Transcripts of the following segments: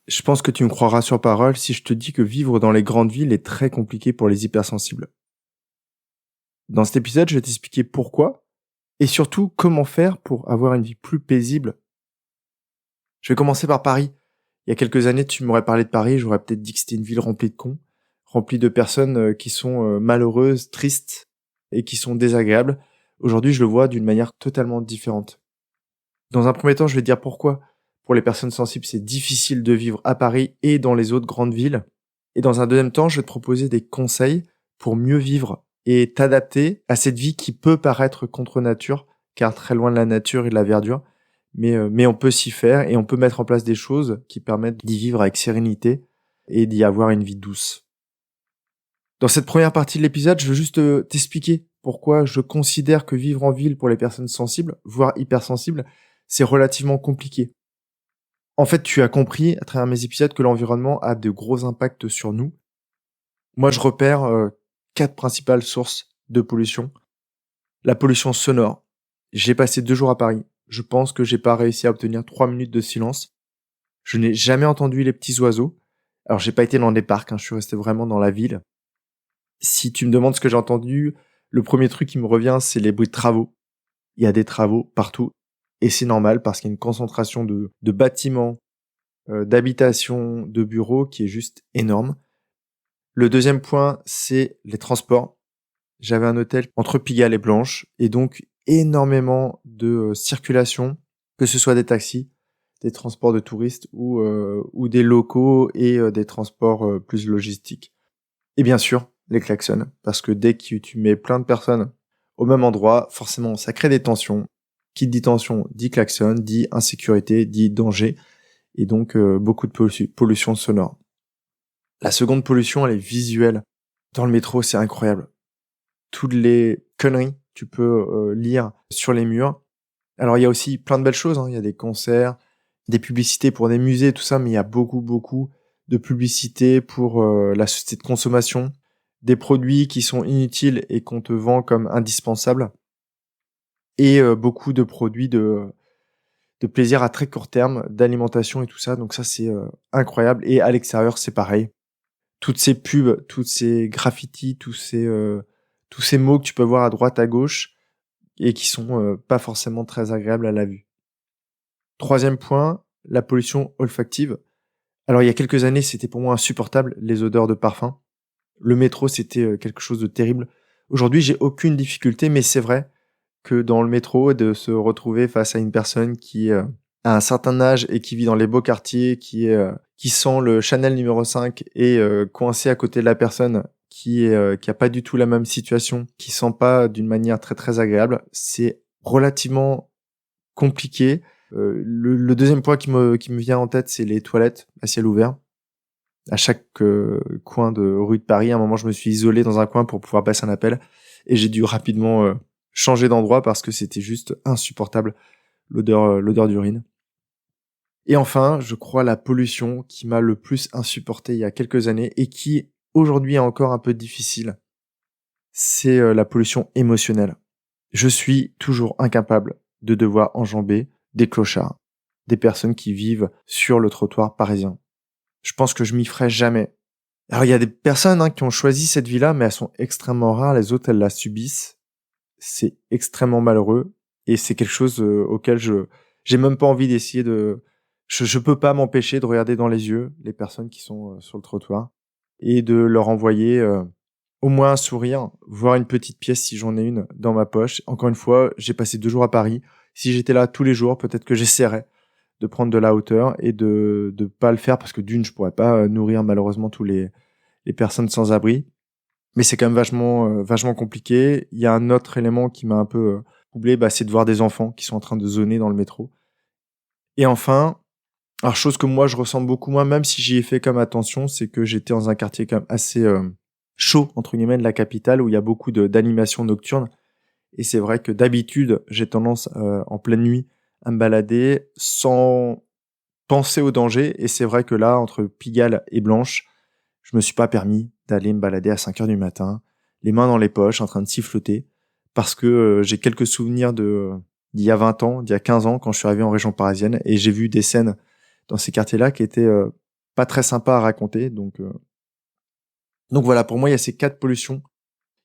Je pense que tu me croiras sur parole si je te dis que vivre dans les grandes villes est très compliqué pour les hypersensibles. Dans cet épisode, je vais t'expliquer pourquoi et surtout comment faire pour avoir une vie plus paisible. Je vais commencer par Paris. Il y a quelques années, tu m'aurais parlé de Paris, j'aurais peut-être dit que c'était une ville remplie de cons, remplie de personnes qui sont malheureuses, tristes et qui sont désagréables. Aujourd'hui, je le vois d'une manière totalement différente. Dans un premier temps, je vais te dire pourquoi. Pour les personnes sensibles, c'est difficile de vivre à Paris et dans les autres grandes villes. Et dans un deuxième temps, je vais te proposer des conseils pour mieux vivre et t'adapter à cette vie qui peut paraître contre nature, car très loin de la nature et de la verdure. Mais on peut s'y faire et on peut mettre en place des choses qui permettent d'y vivre avec sérénité et d'y avoir une vie douce. Dans cette première partie de l'épisode, je veux juste t'expliquer pourquoi je considère que vivre en ville pour les personnes sensibles, voire hypersensibles, c'est relativement compliqué. En fait, tu as compris à travers mes épisodes que l'environnement a de gros impacts sur nous. Moi, je repère 4 principales sources de pollution. La pollution sonore. J'ai passé 2 jours à Paris. Je pense que j'ai pas réussi à obtenir 3 minutes de silence. Je n'ai jamais entendu les petits oiseaux. Alors, j'ai pas été dans des parcs, je suis resté vraiment dans la ville. Si tu me demandes ce que j'ai entendu, le premier truc qui me revient, c'est les bruits de travaux. Il y a des travaux partout. Et c'est normal parce qu'il y a une concentration de bâtiments, d'habitations, de bureaux qui est juste énorme. Le deuxième point, c'est les transports. J'avais un hôtel entre Pigalle et Blanche et donc énormément de circulation, que ce soit des taxis, des transports de touristes ou des locaux et des transports plus logistiques. Et bien sûr, les klaxons, parce que dès que tu mets plein de personnes au même endroit, forcément, ça crée des tensions. Qui dit tension, dit klaxon, dit insécurité, dit danger, et donc beaucoup de pollution sonore. La seconde pollution, elle est visuelle. Dans le métro, c'est incroyable. Toutes les conneries que tu peux lire sur les murs. Alors, il y a aussi plein de belles choses. Il y a des concerts, des publicités pour des musées, tout ça, mais il y a beaucoup de publicités pour la société de consommation, des produits qui sont inutiles et qu'on te vend comme indispensables, et beaucoup de produits de plaisir à très court terme, d'alimentation et tout ça. Donc ça, c'est incroyable. Et à l'extérieur, c'est pareil. Toutes ces pubs, toutes ces graffitis, tous ces mots que tu peux voir à droite, à gauche, et qui sont pas forcément très agréables à la vue. Troisième point, la pollution olfactive. Alors il y a quelques années, c'était pour moi insupportable, les odeurs de parfum. Le métro, c'était quelque chose de terrible. Aujourd'hui, j'ai aucune difficulté, mais c'est vrai que dans le métro, de se retrouver face à une personne qui a un certain âge et qui vit dans les beaux quartiers, qui sent le Chanel numéro 5 et coincé à côté de la personne qui a pas du tout la même situation, qui sent pas d'une manière très très agréable, c'est relativement compliqué. Le deuxième point qui me vient en tête, c'est les toilettes à ciel ouvert. À chaque coin de rue de Paris, à un moment, je me suis isolé dans un coin pour pouvoir passer un appel et j'ai dû rapidement changer d'endroit parce que c'était juste insupportable, l'odeur d'urine. Et enfin, je crois la pollution qui m'a le plus insupporté il y a quelques années et qui aujourd'hui est encore un peu difficile, c'est la pollution émotionnelle. Je suis toujours incapable de devoir enjamber des clochards, des personnes qui vivent sur le trottoir parisien. Je pense que je m'y ferai jamais. Alors il y a des personnes qui ont choisi cette vie-là, mais elles sont extrêmement rares, les autres elles la subissent. C'est extrêmement malheureux et c'est quelque chose auquel j'ai même pas envie d'essayer de... Je peux pas m'empêcher de regarder dans les yeux les personnes qui sont sur le trottoir et de leur envoyer au moins un sourire, voire une petite pièce si j'en ai une dans ma poche. Encore une fois, j'ai passé 2 jours à Paris. Si j'étais là tous les jours, peut-être que j'essaierais de prendre de la hauteur et de pas le faire parce que d'une, je pourrais pas nourrir malheureusement tous les personnes sans abri. Mais c'est quand même vachement compliqué. Il y a un autre élément qui m'a un peu troublé, c'est de voir des enfants qui sont en train de zoner dans le métro. Et enfin, alors chose que moi je ressens beaucoup moins, même si j'y ai fait comme attention, c'est que j'étais dans un quartier quand même assez chaud, entre guillemets, de la capitale, où il y a beaucoup d'animations nocturnes. Et c'est vrai que d'habitude, j'ai tendance en pleine nuit à me balader sans penser au danger. Et c'est vrai que là, entre Pigalle et Blanche, je me suis pas permis d'aller me balader à 5 heures du matin, les mains dans les poches, en train de siffloter, parce que j'ai quelques souvenirs d'il y a 20 ans, d'il y a 15 ans, quand je suis arrivé en région parisienne, et j'ai vu des scènes dans ces quartiers-là qui étaient pas très sympa à raconter. Donc voilà, pour moi, il y a ces 4 pollutions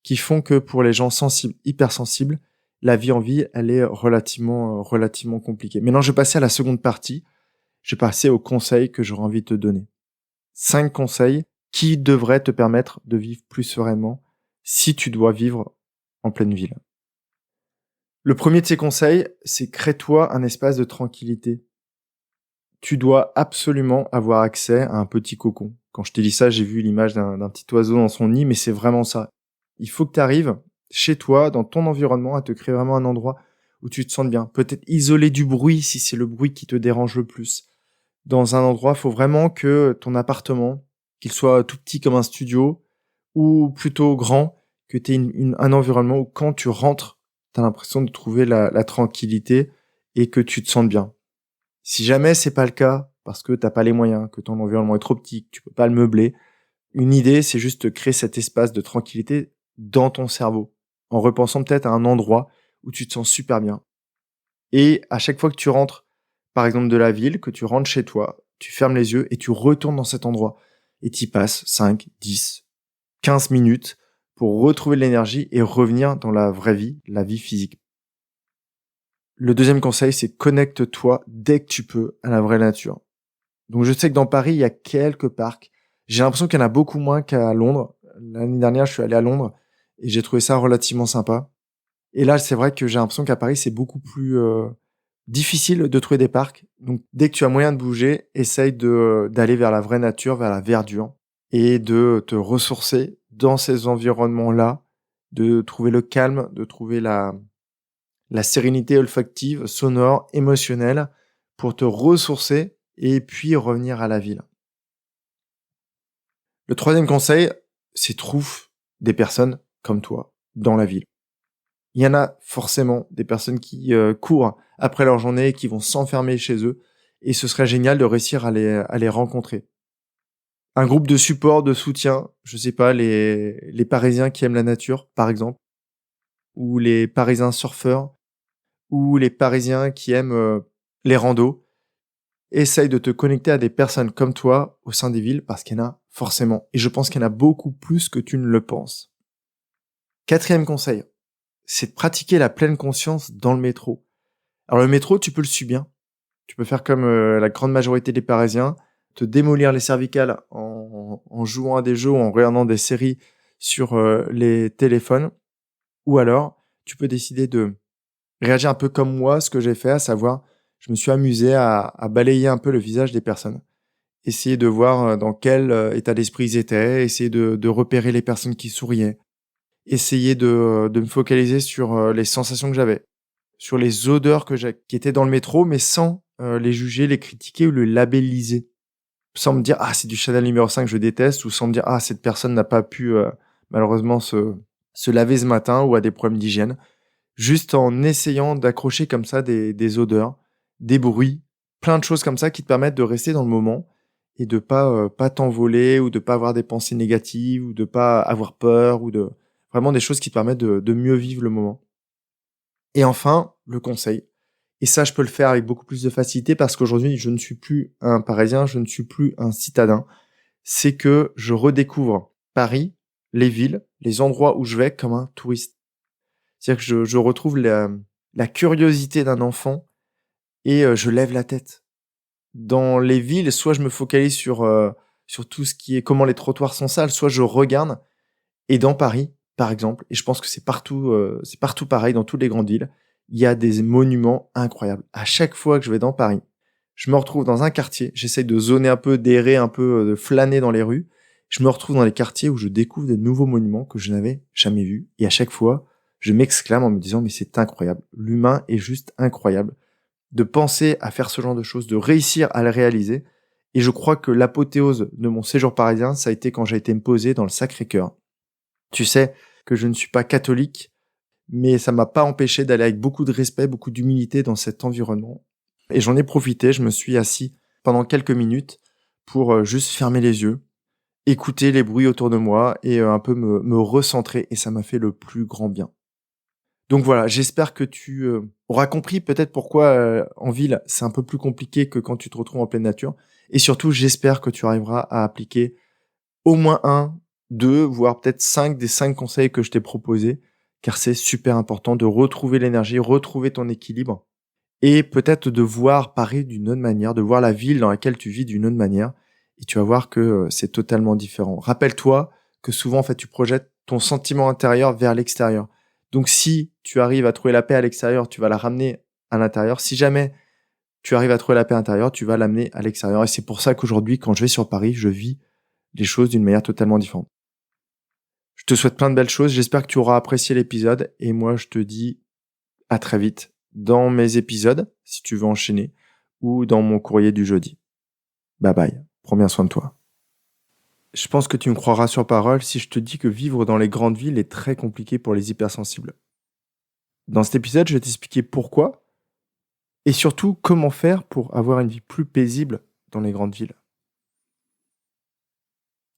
qui font que pour les gens sensibles, hypersensibles, la vie en ville, elle est relativement compliquée. Maintenant, je vais passer à la seconde partie. Je vais passer aux conseils que j'aurais envie de te donner. 5 conseils qui devraient te permettre de vivre plus sereinement si tu dois vivre en pleine ville. Le premier de ces conseils, c'est crée-toi un espace de tranquillité. Tu dois absolument avoir accès à un petit cocon. Quand je t'ai dit ça, j'ai vu l'image d'un petit oiseau dans son nid, mais c'est vraiment ça. Il faut que tu arrives chez toi, dans ton environnement, à te créer vraiment un endroit où tu te sens bien. Peut-être isolé du bruit si c'est le bruit qui te dérange le plus. Dans un endroit, il faut vraiment que ton appartement, qu'il soit tout petit comme un studio ou plutôt grand, que tu aies un environnement où quand tu rentres, tu as l'impression de trouver la tranquillité et que tu te sens bien. Si jamais c'est pas le cas, parce que t'as pas les moyens, que ton environnement est trop petit, que tu peux pas le meubler, une idée, c'est juste de créer cet espace de tranquillité dans ton cerveau, en repensant peut-être à un endroit où tu te sens super bien. Et à chaque fois que tu rentres, par exemple de la ville, que tu rentres chez toi, tu fermes les yeux et tu retournes dans cet endroit. Et t'y passes 5, 10, 15 minutes pour retrouver de l'énergie et revenir dans la vraie vie, la vie physique. Le deuxième conseil, c'est connecte-toi dès que tu peux à la vraie nature. Donc je sais que dans Paris, il y a quelques parcs. J'ai l'impression qu'il y en a beaucoup moins qu'à Londres. L'année dernière, je suis allé à Londres et j'ai trouvé ça relativement sympa. Et là, c'est vrai que j'ai l'impression qu'à Paris, c'est beaucoup plus difficile de trouver des parcs. Donc dès que tu as moyen de bouger, essaye d'aller vers la vraie nature, vers la verdure et de te ressourcer dans ces environnements-là, de trouver le calme, de trouver la sérénité olfactive, sonore, émotionnelle pour te ressourcer et puis revenir à la ville. Le troisième conseil, c'est trouve des personnes comme toi dans la ville. Il y en a forcément des personnes qui courent après leur journée, qui vont s'enfermer chez eux et ce serait génial de réussir à les rencontrer. Un groupe de support, de soutien, je sais pas, les Parisiens qui aiment la nature, par exemple, ou les Parisiens surfeurs, ou les Parisiens qui aiment les randos. Essaye de te connecter à des personnes comme toi au sein des villes parce qu'il y en a forcément. Et je pense qu'il y en a beaucoup plus que tu ne le penses. Quatrième conseil, c'est de pratiquer la pleine conscience dans le métro. Alors le métro, tu peux le subir. Tu peux faire comme la grande majorité des Parisiens, te démolir les cervicales en jouant à des jeux ou en regardant des séries sur les téléphones. Ou alors, tu peux décider de réagir un peu comme moi, ce que j'ai fait, à savoir, je me suis amusé à balayer un peu le visage des personnes. Essayer de voir dans quel état d'esprit ils étaient, essayer de repérer les personnes qui souriaient, essayer de me focaliser sur les sensations que j'avais, sur les odeurs qui étaient dans le métro, mais sans les juger, les critiquer ou les labelliser. Sans me dire, ah, c'est du Chanel numéro 5, je déteste, ou sans me dire, ah, cette personne n'a pas pu malheureusement se laver ce matin ou a des problèmes d'hygiène. Juste en essayant d'accrocher comme ça des odeurs, des bruits, plein de choses comme ça qui te permettent de rester dans le moment et de pas t'envoler ou de pas avoir des pensées négatives ou de pas avoir peur ou de vraiment des choses qui te permettent de mieux vivre le moment. Et enfin, le conseil. Et ça, je peux le faire avec beaucoup plus de facilité parce qu'aujourd'hui, je ne suis plus un Parisien, je ne suis plus un citadin. C'est que je redécouvre Paris, les villes, les endroits où je vais comme un touriste. C'est-à-dire que je retrouve la curiosité d'un enfant et je lève la tête. Dans les villes, soit je me focalise sur tout ce qui est comment les trottoirs sont sales, soit je regarde. Et dans Paris, par exemple, et je pense que c'est partout pareil dans toutes les grandes villes, il y a des monuments incroyables. À chaque fois que je vais dans Paris, je me retrouve dans un quartier, j'essaye de zoner un peu, d'errer un peu, de flâner dans les rues. Je me retrouve dans les quartiers où je découvre des nouveaux monuments que je n'avais jamais vus. Et à chaque fois, je m'exclame en me disant, mais c'est incroyable. L'humain est juste incroyable. De penser à faire ce genre de choses, de réussir à le réaliser. Et je crois que l'apothéose de mon séjour parisien, ça a été quand j'ai été me poser dans le Sacré-Cœur. Tu sais que je ne suis pas catholique, mais ça m'a pas empêché d'aller avec beaucoup de respect, beaucoup d'humilité dans cet environnement. Et j'en ai profité, je me suis assis pendant quelques minutes pour juste fermer les yeux, écouter les bruits autour de moi et un peu me recentrer et ça m'a fait le plus grand bien. Donc voilà, j'espère que tu auras compris peut-être pourquoi en ville c'est un peu plus compliqué que quand tu te retrouves en pleine nature Et surtout, j'espère que tu arriveras à appliquer au moins un, deux, voire peut-être 5 des 5 conseils que je t'ai proposés, car c'est super important de retrouver l'énergie, retrouver ton équilibre et peut-être de voir Paris d'une autre manière, de voir la ville dans laquelle tu vis d'une autre manière et tu vas voir que, c'est totalement différent. Rappelle-toi que souvent, en fait, tu projettes ton sentiment intérieur vers l'extérieur. Donc si tu arrives à trouver la paix à l'extérieur, tu vas la ramener à l'intérieur. Si jamais tu arrives à trouver la paix intérieure, tu vas l'amener à l'extérieur et c'est pour ça qu'aujourd'hui, quand je vais sur Paris, je vis les choses d'une manière totalement différente. Je te souhaite plein de belles choses, j'espère que tu auras apprécié l'épisode et moi je te dis à très vite dans mes épisodes, si tu veux enchaîner, ou dans mon courrier du jeudi. Bye bye, prends bien soin de toi. Je pense que tu me croiras sur parole si je te dis que vivre dans les grandes villes est très compliqué pour les hypersensibles. Dans cet épisode, je vais t'expliquer pourquoi et surtout comment faire pour avoir une vie plus paisible dans les grandes villes.